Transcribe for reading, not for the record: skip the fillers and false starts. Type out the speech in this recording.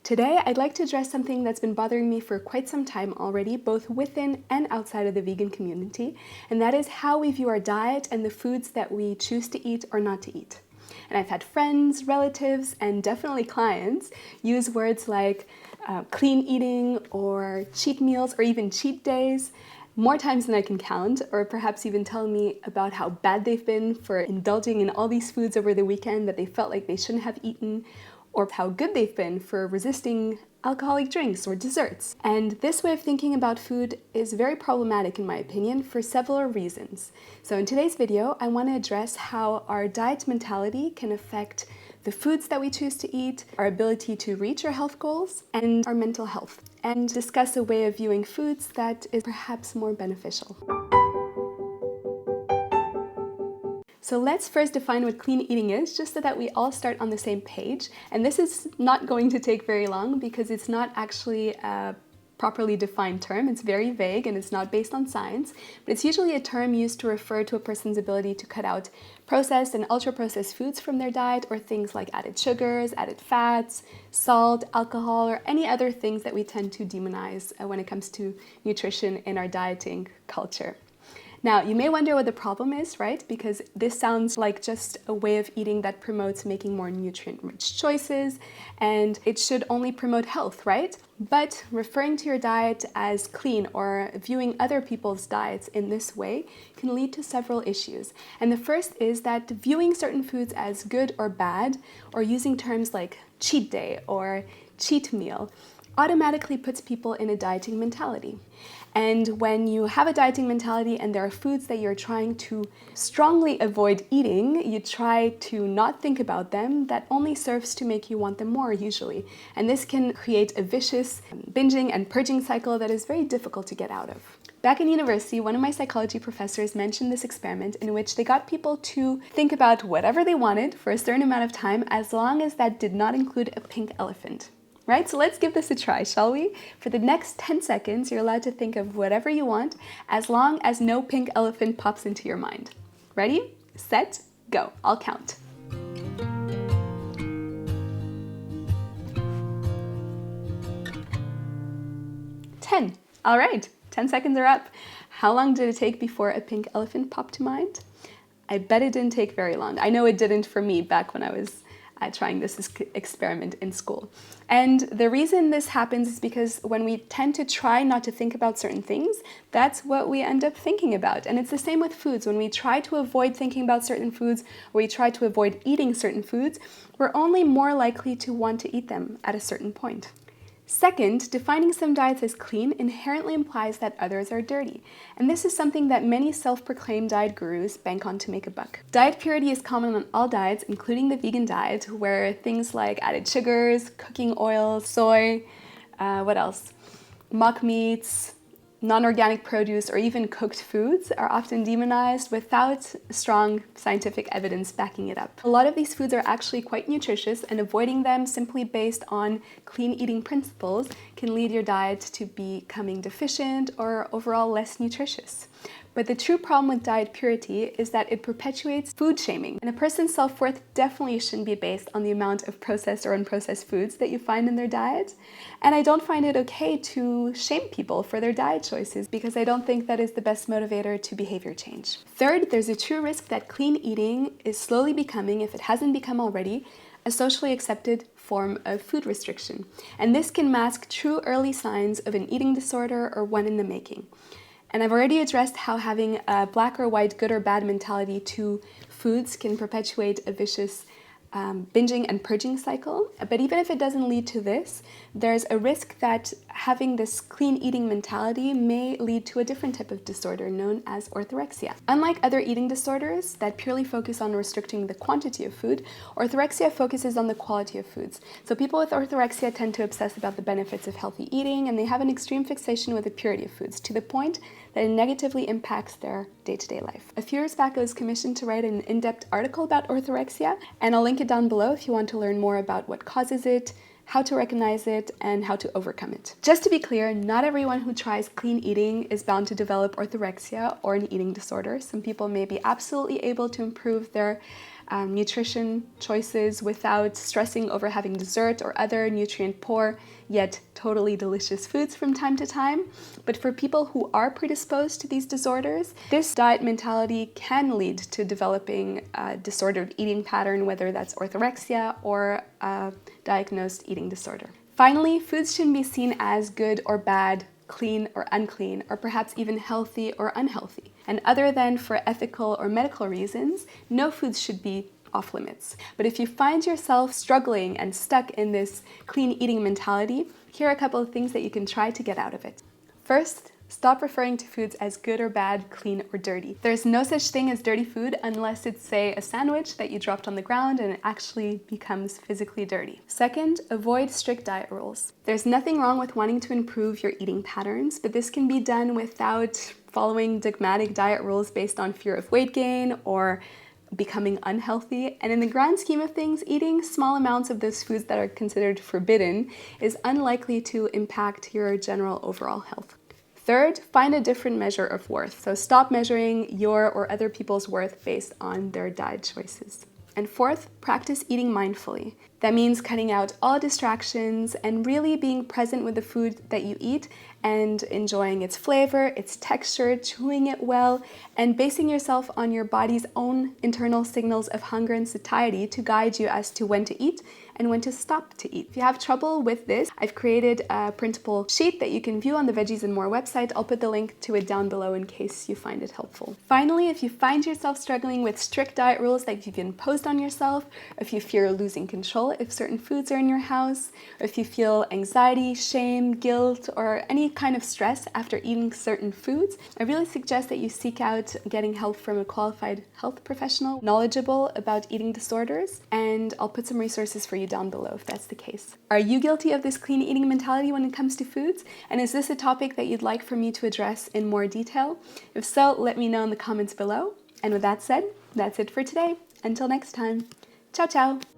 Today, I'd like to address something that's been bothering me for quite some time already, both within and outside of the vegan community, and that is how we view our diet and the foods that we choose to eat or not to eat. And I've had friends, relatives, and definitely clients use words like clean eating or cheat meals or even cheat days more times than I can count, or perhaps even tell me about how bad they've been for indulging in all these foods over the weekend that they felt like they shouldn't have eaten, or how good they've been for resisting alcoholic drinks or desserts. And this way of thinking about food is very problematic in my opinion for several reasons. So in today's video, I want to address how our diet mentality can affect the foods that we choose to eat, our ability to reach our health goals, and our mental health, and discuss a way of viewing foods that is perhaps more beneficial. So let's first define what clean eating is, just so that we all start on the same page. And this is not going to take very long because it's not actually a properly defined term. It's very vague and it's not based on science, but it's usually a term used to refer to a person's ability to cut out processed and ultra-processed foods from their diet, or things like added sugars, added fats, salt, alcohol, or any other things that we tend to demonize when it comes to nutrition in our dieting culture. Now, you may wonder what the problem is, right? Because this sounds like just a way of eating that promotes making more nutrient-rich choices, and it should only promote health, right? But referring to your diet as clean or viewing other people's diets in this way can lead to several issues. And the first is that viewing certain foods as good or bad, or using terms like cheat day or cheat meal, automatically puts people in a dieting mentality. And when you have a dieting mentality and there are foods that you're trying to strongly avoid eating, you try to not think about them. That only serves to make you want them more usually. And this can create a vicious binging and purging cycle that is very difficult to get out of. Back in university, one of my psychology professors mentioned this experiment in which they got people to think about whatever they wanted for a certain amount of time, as long as that did not include a pink elephant. Right? So let's give this a try, shall we? For the next 10 seconds, you're allowed to think of whatever you want, as long as no pink elephant pops into your mind. Ready, set, go. I'll count. 10. All right, 10 seconds are up. How long did it take before a pink elephant popped to mind? I bet it didn't take very long. I know it didn't for me back when I was trying this experiment in school. And the reason this happens is because when we tend to try not to think about certain things, that's what we end up thinking about. And it's the same with foods. When we try to avoid thinking about certain foods, or we try to avoid eating certain foods, we're only more likely to want to eat them at a certain point. Second, defining some diets as clean inherently implies that others are dirty, and this is something that many self-proclaimed diet gurus bank on to make a buck. Diet purity is common on all diets, including the vegan diet, where things like added sugars, cooking oil, soy, mock meats, non-organic produce, or even cooked foods are often demonized without strong scientific evidence backing it up. A lot of these foods are actually quite nutritious, and avoiding them simply based on clean eating principles can lead your diet to becoming deficient or overall less nutritious. But the true problem with diet purity is that it perpetuates food shaming, and a person's self-worth definitely shouldn't be based on the amount of processed or unprocessed foods that you find in their diet. And I don't find it okay to shame people for their diet choices, because I don't think that is the best motivator to behavior change. Third, there's a true risk that clean eating is slowly becoming, if it hasn't become already, a socially accepted form of food restriction. And this can mask true early signs of an eating disorder or one in the making. And I've already addressed how having a black or white, good or bad mentality to foods can perpetuate a vicious binging and purging cycle. But even if it doesn't lead to this, there's a risk that having this clean eating mentality may lead to a different type of disorder known as orthorexia. Unlike other eating disorders that purely focus on restricting the quantity of food, orthorexia focuses on the quality of foods. So people with orthorexia tend to obsess about the benefits of healthy eating, and they have an extreme fixation with the purity of foods, to the point that it negatively impacts their day-to-day life. A few years back, I was commissioned to write an in-depth article about orthorexia, and I'll link it down below if you want to learn more about what causes it, how to recognize it, and how to overcome it. Just to be clear, not everyone who tries clean eating is bound to develop orthorexia or an eating disorder. Some people may be absolutely able to improve their nutrition choices without stressing over having dessert or other nutrient-poor yet totally delicious foods from time to time. But for people who are predisposed to these disorders, this diet mentality can lead to developing a disordered eating pattern, whether that's orthorexia or a diagnosed eating disorder. Finally, foods shouldn't be seen as good or bad, clean or unclean, or perhaps even healthy or unhealthy. And other than for ethical or medical reasons, no foods should be off limits. But if you find yourself struggling and stuck in this clean eating mentality, here are a couple of things that you can try to get out of it. First, stop referring to foods as good or bad, clean or dirty. There's no such thing as dirty food unless it's, say, a sandwich that you dropped on the ground and it actually becomes physically dirty. Second, avoid strict diet rules. There's nothing wrong with wanting to improve your eating patterns, but this can be done without following dogmatic diet rules based on fear of weight gain or becoming unhealthy. And in the grand scheme of things, eating small amounts of those foods that are considered forbidden is unlikely to impact your general overall health. Third, find a different measure of worth. So stop measuring your or other people's worth based on their diet choices. And fourth, practice eating mindfully. That means cutting out all distractions and really being present with the food that you eat and enjoying its flavor, its texture, chewing it well, and basing yourself on your body's own internal signals of hunger and satiety to guide you as to when to eat and when to stop to eat. If you have trouble with this, I've created a printable sheet that you can view on the Veggies and More website. I'll put the link to it down below in case you find it helpful. Finally, if you find yourself struggling with strict diet rules that you've imposed on yourself, if you fear losing control if certain foods are in your house, or if you feel anxiety, shame, guilt, or any kind of stress after eating certain foods, I really suggest that you seek out getting help from a qualified health professional knowledgeable about eating disorders, and I'll put some resources for you down below if that's the case. Are you guilty of this clean eating mentality when it comes to foods? And is this a topic that you'd like for me to address in more detail? If so, let me know in the comments below. And with that said, that's it for today. Until next time, ciao ciao!